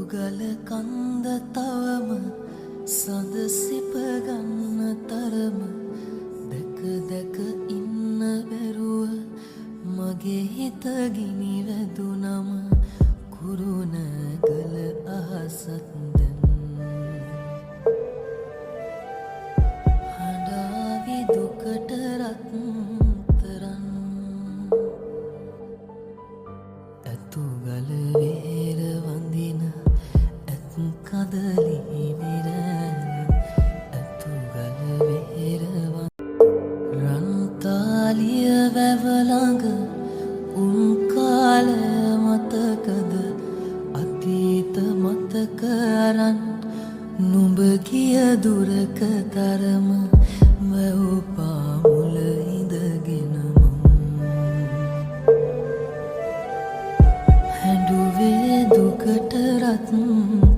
ගල කන්ද තවම සඳ සිප ගන්න තරම දැක දැක ඉන්න බැරුව මගේ හිත ගිනි වැදුනම කුරුණෑගල අහසත් දැන් හඬාවි දුකට රත්තරන් ඇතුගල වේල වඳින ඇත් කදලි නිරෑන ඇතුගල වේල රන්තාලිය වැව ළඟ කාලය මතකද අතීත මතක අරන් නුඹ ගිය දුරක තරම වැව් පාමුල ඉඳගෙන හැඬුවේ දුකට රත්තරන්